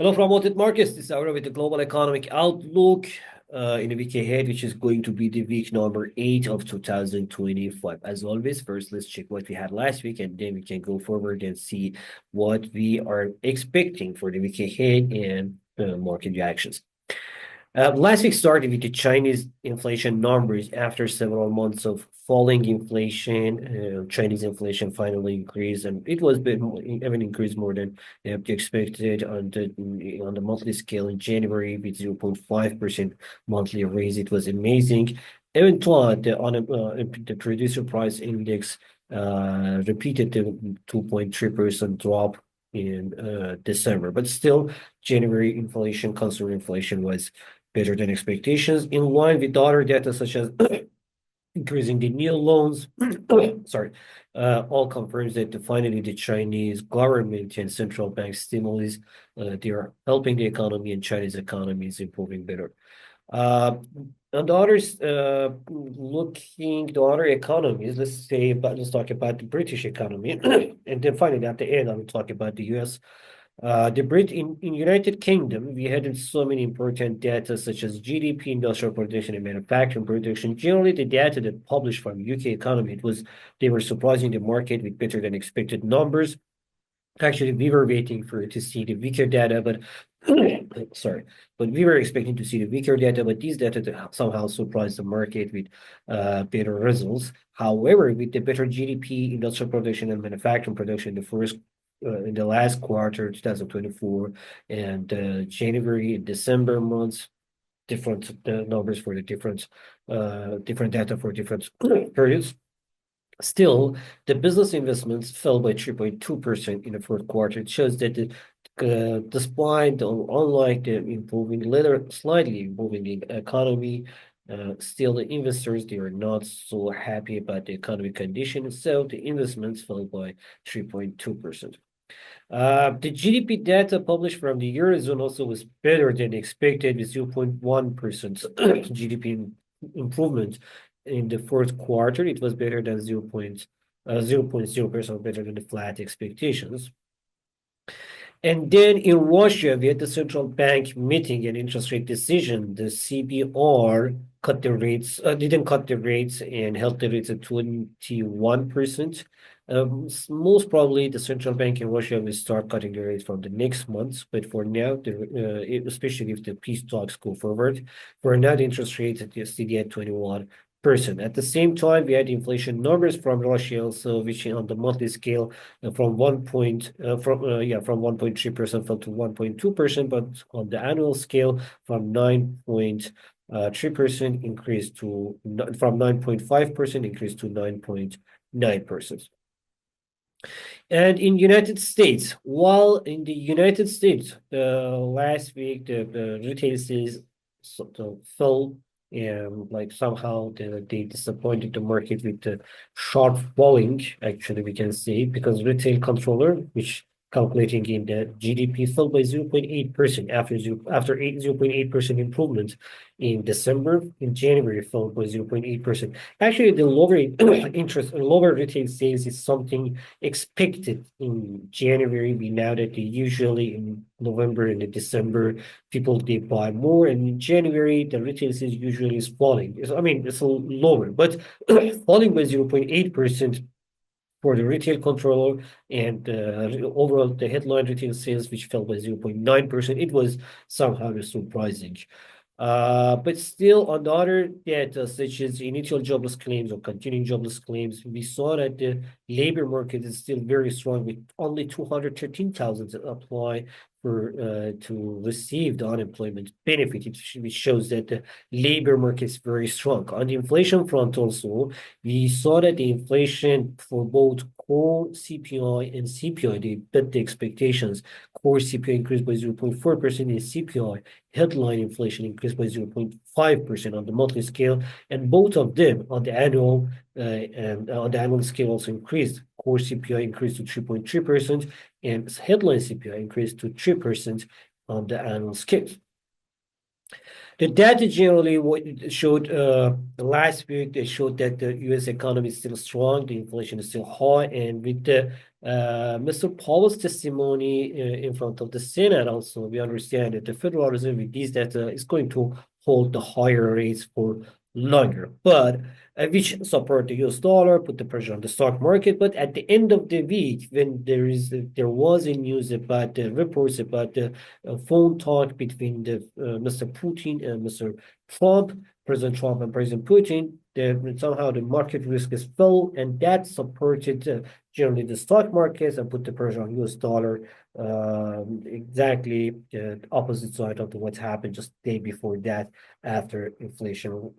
Hello from Otet Markets. This is Aura with the global economic outlook in the week ahead, which is going to be the week number 8 of 2025. As always, first let's check what we had last week, and then we can go forward and see what we are expecting for the week ahead and market reactions. Last week started with the Chinese inflation numbers after several months of falling inflation. Chinese inflation finally increased, and it was even increased more than expected on the monthly scale in January with 0.5% monthly raise. It was amazing. Even thought the producer price index repeated the 2.3% drop in December, but still January inflation, consumer inflation was better than expectations, in line with other data such as increasing the new loans. Sorry, all confirms that finally the Chinese government and central bank stimulus they are helping the economy, and Chinese economy is improving better. Uh, and the others, looking the other economies, let's talk about the British economy, and then finally at the end I will talk about the U.S. In United Kingdom, we had so many important data such as GDP, industrial production, and manufacturing production. Generally, the data that published from UK economy, they were surprising the market with better than expected numbers. Actually, we were waiting to see the weaker data, but sorry, but we were expecting to see the weaker data, but these data somehow surprised the market with better results. However, with the better GDP, industrial production, and manufacturing production in the last quarter, 2024, and January and December months, different numbers for the different data for different periods. Still, the business investments fell by 3.2% in the fourth quarter. It shows that despite unlike the slightly improving economy, still the investors they are not so happy about the economic conditions. So the investments fell by 3.2%. The GDP data published from the Eurozone also was better than expected, with 0.1% GDP improvement in the fourth quarter. It was better than 0.0% better than the flat expectations. And then in Russia, we had the central bank meeting and interest rate decision. The CBR didn't cut the rates and held the rates at 21%. Most probably, the central bank in Russia will start cutting the rates from the next month. But for now, especially if the peace talks go forward, for now, the interest rate is still at 21%. At the same time, we had inflation numbers from Russia also, which on the monthly scale from 1.3% fell to 1.2%, but on the annual scale from 9.3% increased to from 9.5% increased to 9.9%. And in United States, while in the United States, last week the retail sales sort of fell, and like somehow they disappointed the market with the sharp falling, actually we can say, because retail controller, which calculating in the GDP, fell by 0.8% after 0.8% improvement in December. In January, it fell by 0.8%. Actually, the lower retail sales is something expected in January. We know that they usually in November and December, people they buy more, and in January, the retail sales usually is falling. I mean, it's a lower, but falling by 0.8% for the retail controller, and overall the headline retail sales, which fell by 0.9%, it was somehow surprising. But still, on the other data, such as initial jobless claims or continuing jobless claims, we saw that the labor market is still very strong, with only 213,000 apply to receive the unemployment benefit, which shows that the labor market is very strong. On the inflation front also, we saw that the inflation for both core CPI and CPI, they beat the expectations. Core CPI increased by 0.4%, and CPI headline inflation increased by 0.5% on the monthly scale, and both of them on the annual scale also increased. Core CPI increased to 3.3%, and headline CPI increased to 3% on the annual scale. The data generally what it showed last week, they showed that the U.S. economy is still strong, the inflation is still high, and with the Mr. Powell's testimony in front of the Senate, also we understand that the Federal Reserve with these data is going to hold the higher rates for longer, but which support the U.S. dollar, put the pressure on the stock market. But at the end of the week, when there was a news about the reports about the phone talk between Mr. Putin and Mr. Trump, President Trump and President Putin, somehow the market risk is fell, and that supported generally the stock markets and put the pressure on U.S. dollar. Exactly the opposite side of what's happened just the day before that after inflation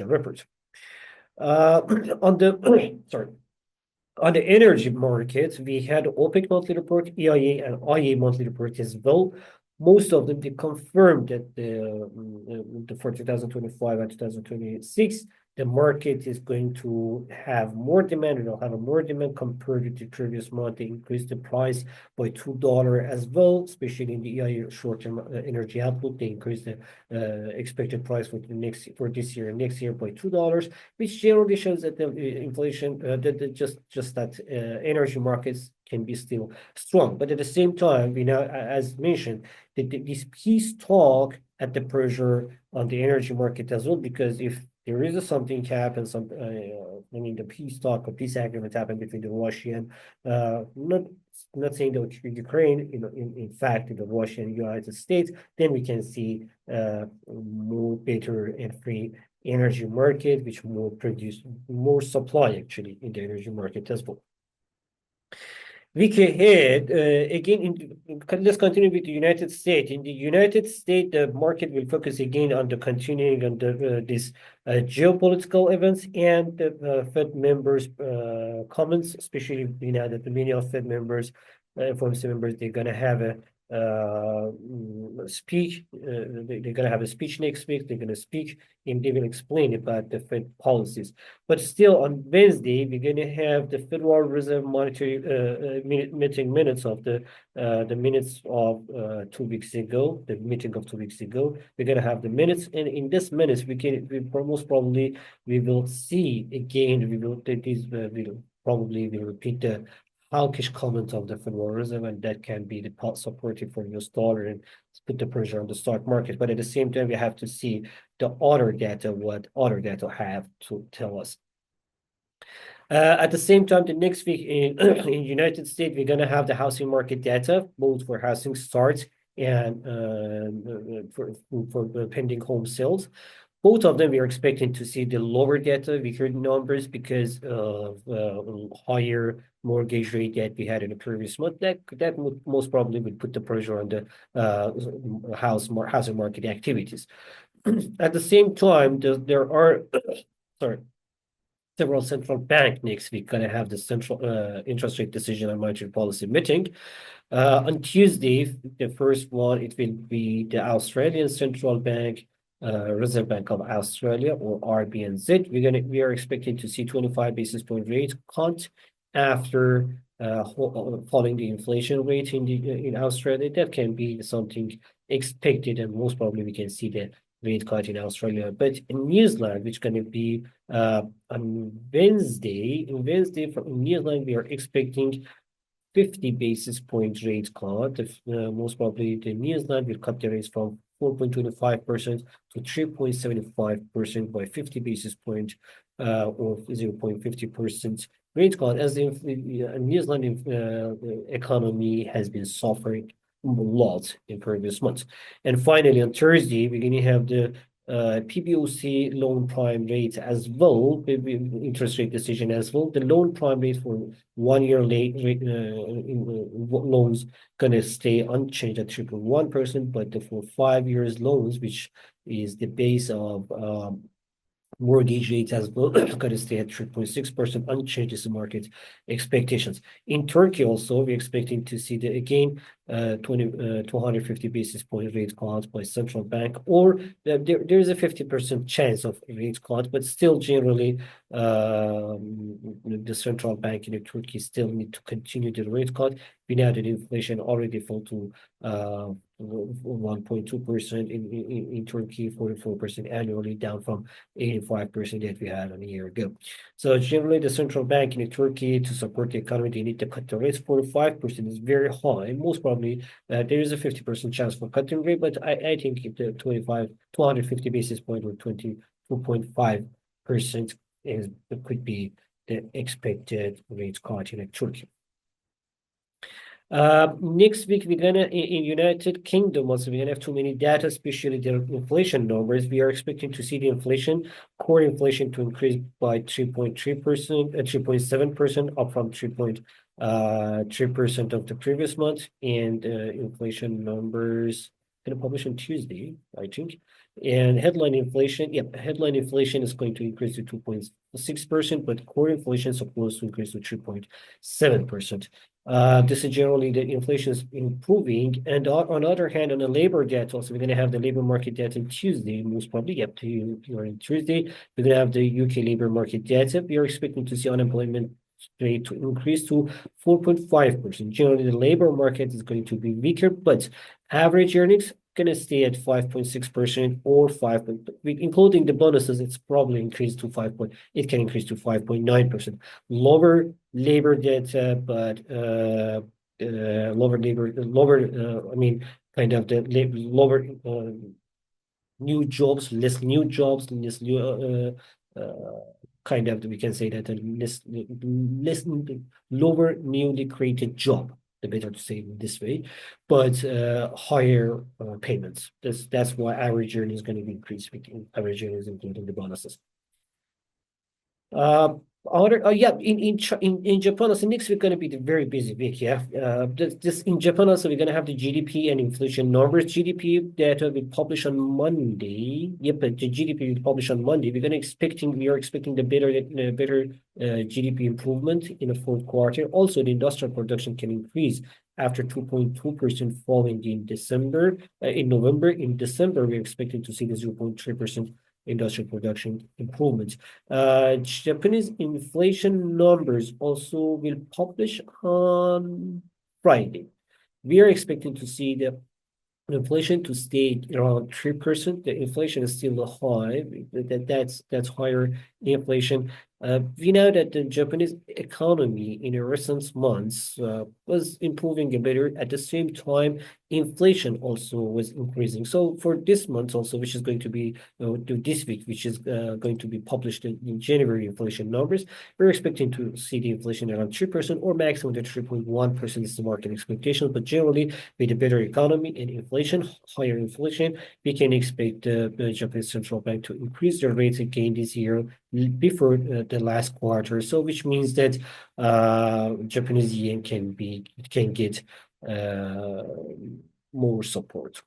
reports. On the sorry. On the energy markets, we had OPEC monthly report, EIA, and IA monthly report as well. Most of them, they confirmed that for 2025 and 2026, the market is going to have more demand. It'll have a more demand compared to the previous month. They increased the price by $2 as well, especially in the EIA short-term energy outlook. They increased the expected price for this year and next year by $2, which generally shows that the inflation, that energy markets can be still strong. But at the same time, we know, as mentioned, that this peace talk at the pressure on the energy market as well, because if there is something happen, the peace talk or peace agreement happened between the Russian, not saying that Ukraine, in fact, the Russian United States, then we can see more better and free energy market, which will produce more supply actually in the energy market as well. Week ahead, again, let's continue with the United States. In the United States, the market will focus again on the continuing on this geopolitical events and the Fed members' comments, especially that many of Fed members, FOMC members, they're going to have a speech. They're going to have a speech next week. They're going to speak and they will explain about the Fed policies. But still, on Wednesday, we're going to have the Federal Reserve monetary meeting minutes of the minutes of 2 weeks ago, the meeting of 2 weeks ago. We're going to have the minutes, and in this minutes, most probably we will see again. We'll probably repeat the hawkish comment of the Federal Reserve, and that can be the supportive for US dollar and put the pressure on the stock market. But at the same time, we have to see the other data, what other data have to tell us. At the same time, the next week in United States, we're going to have the housing market data, both for housing starts and for pending home sales. Both of them, we are expecting to see the lower data, weaker numbers because of higher mortgage rate that we had in the previous month. That would most probably would put the pressure on the housing market activities. At the same time, there are several central bank next week going to have the central interest rate decision and monetary policy meeting. On Tuesday, the first one, it will be the Australian Central Bank, Reserve Bank of Australia, or RBNZ. We are expecting to see 25 basis point rate cut after falling the inflation rate in Australia. That can be something expected, and most probably we can see the rate cut in Australia. But in New Zealand, which is going to be on Wednesday, from New Zealand, we are expecting 50 basis point rate cut. Most probably the New Zealand will cut the rates from 4.25% to 3.75% by 50 basis point or 0.50% rate cut, as the New Zealand economy has been suffering a lot in previous months. And finally, on Thursday, we're going to have the PBOC loan prime rate as well, interest rate decision as well. The loan prime rate for 1 year loans going to stay unchanged at 3.1%, but for 5 years loans, which is the base of mortgage rates as well, going to stay at 3.6%, unchanged as the market expectations. In Turkey also, we're expecting to see 250 basis point rate cut by central bank, or there is a 50% chance of rate cut, but still generally the central bank in Turkey still need to continue the rate cut. We know that inflation already fell to 1.2% in Turkey, 44% annually, down from 85% that we had a year ago. So generally, the central bank in Turkey, to support the economy, they need to cut the rates. 45% is very high. Most probably, there is a 50% chance for cutting rate, but I think the 250 basis point or 22.5% is could be the expected rate cut in Turkey. Next week we're gonna in United Kingdom also we're gonna have too many data, especially the inflation numbers. We are expecting to see the inflation, core inflation to increase by 3.3%, 3.7%, up from 3.3% of the previous month, and inflation numbers gonna publish on Tuesday, I think. And headline inflation, headline inflation is going to increase to 2.6%, but core inflation is supposed to increase to 3.7%. This is generally the inflation is improving. And on the other hand, on the labor data, also we're going to have the labor market data on Tuesday, most probably, on Tuesday. We're going to have the UK labor market data. We are expecting to see unemployment rate to increase to 4.5%. Generally, the labor market is going to be weaker, but average earnings going to stay at 5.6% or 5, including the bonuses. It's probably increased to 5. It can increase to 5.9%. Lower labor data, but lower labor, I mean, kind of the lower new jobs, less new jobs, less new kind of, we can say that less lower newly created job, the better to say it this way, but higher payments. That's why average earnings is going to increase, average earnings including the bonuses. In Japan also next week going to be the very busy week. This in Japan also we're going to have the GDP and inflation numbers. GDP data will publish on Monday. But the GDP will publish on Monday. We are expecting the better GDP improvement in the fourth quarter. Also, the industrial production can increase after 2.2% falling in December. In November, in December we're expecting to see the 0.3% industrial production improvement. Japanese inflation numbers also will publish on Friday. We are expecting to see the inflation to stay around 3%. The inflation is still high. That's higher inflation. We know that the Japanese economy in the recent months was improving a better. At the same time, inflation also was increasing. So for this month also, which is going to be this week, which is going to be published in January inflation numbers, we're expecting to see the inflation around 3% or maximum to 3.1% is the market expectation. But generally, with a better economy and inflation, higher inflation, we can expect the Japanese central bank to increase their rates again this year before the last quarter. So which means that Japanese yen can get more support.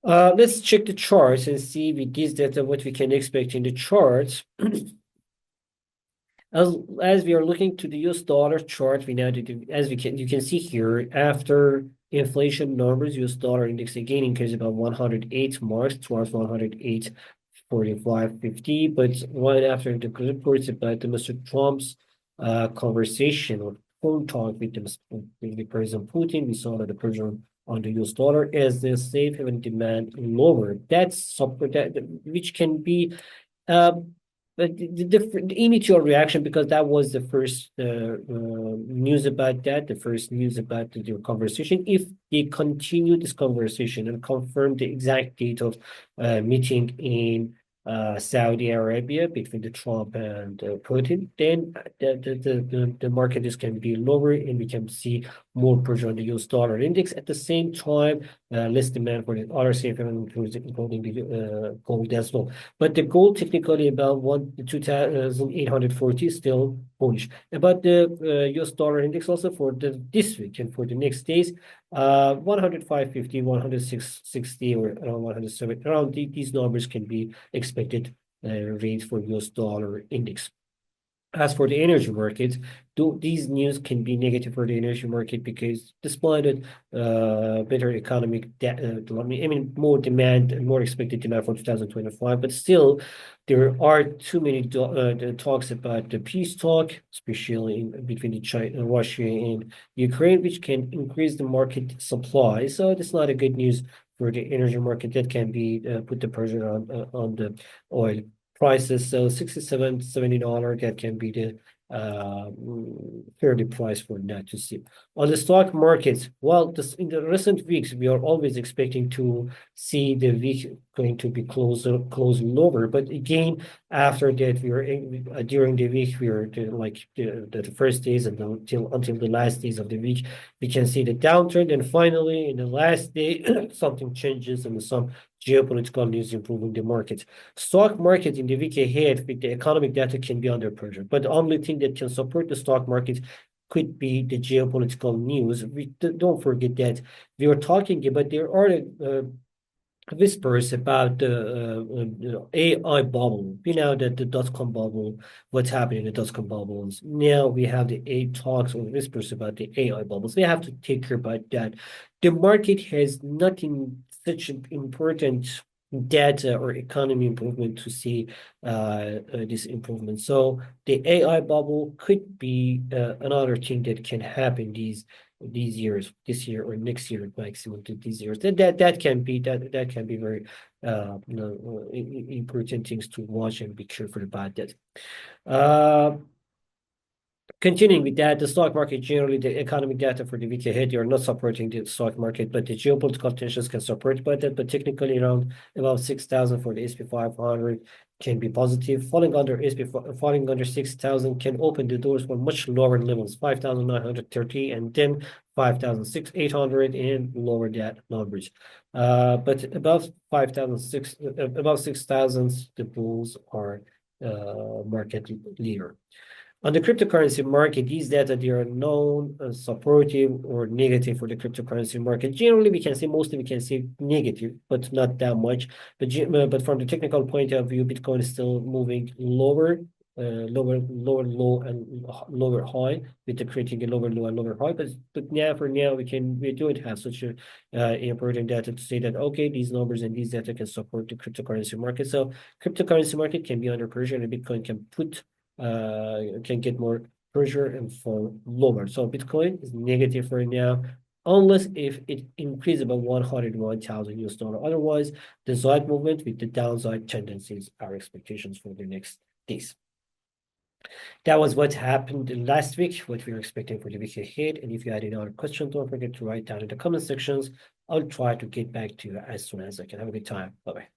Let's check the charts and see with this data what we can expect in the charts. As we are looking to the US dollar chart, we now you can see here after inflation numbers, US dollar index again increased about 108 marks towards 108.4550. But right after the reports about Mr. Trump's conversation or phone talk with the President Putin, we saw that the pressure on the US dollar as the safe haven demand lower. That's support which can be the initial reaction, because that was the first news about that, the first news about the conversation. If they continue this conversation and confirm the exact date of meeting in Saudi Arabia between the Trump and Putin, then the market is can be lower and we can see more pressure on the US dollar index. At the same time, less demand for the other safe haven, including the gold as well. But the gold technically about 2,840 still bullish. About the US dollar index also for this week and for the next days, 105.50, 106.60, or around 107, around these numbers can be expected range for US dollar index. As for the energy market, these news can be negative for the energy market because despite it, better economic, I mean, more demand, more expected demand for 2025, but still, there are too many talks about the peace talk, especially between the China, Russia, and Ukraine, which can increase the market supply. So it's not a good news for the energy market. That can be put the pressure on the oil prices. So $67, $70, that can be the fairly price for that to see. On the stock markets, well, this in the recent weeks, we are always expecting to see the week going to be closing lower. But again, after that, we are during the week, we are like the first days and until the last days of the week, we can see the downtrend. And finally, in the last day, something changes and some geopolitical news improving the market. Stock market in the week ahead with the economic data can be under pressure, but the only thing that can support the stock market could be the geopolitical news. We don't forget that we are talking about there are whispers about the AI bubble. You know that the dot-com bubble, what's happening in the dot-com bubbles. Now we have the A talks or whispers about the AI bubbles. We have to take care about that. The market has nothing such important data or economy improvement to see this improvement. So the AI bubble could be another thing that can happen these years, this year or next year maximum to these years. That can be very important things to watch and be careful about that. Continuing with that, the stock market generally, the economic data for the week ahead, they are not supporting the stock market, but the geopolitical tensions can support by that. But technically, around about 6,000 for the SP 500 can be positive. Falling under 6,000 can open the doors for much lower levels, 5,930 and then 5,800 and lower that numbers. But above 6,000, the bulls are market leader. On the cryptocurrency market, these data, they are known as supportive or negative for the cryptocurrency market. Generally, mostly we can see negative, but not that much. But from the technical point of view, Bitcoin is still moving lower, lower low and lower high, with the creating a lower low and lower high. But now for now, we don't have such a important data to say that okay, these numbers and these data can support the cryptocurrency market. So cryptocurrency market can be under pressure, and Bitcoin can get more pressure and fall lower. So Bitcoin is negative right now, unless if it increases about 101,000 US dollar. Otherwise, the side movement with the downside tendencies are expectations for the next days. That was what happened last week, what we were expecting for the week ahead. And if you had any other questions, don't forget to write down in the comment sections. I'll try to get back to you as soon as I can. Have a good time. Bye-bye.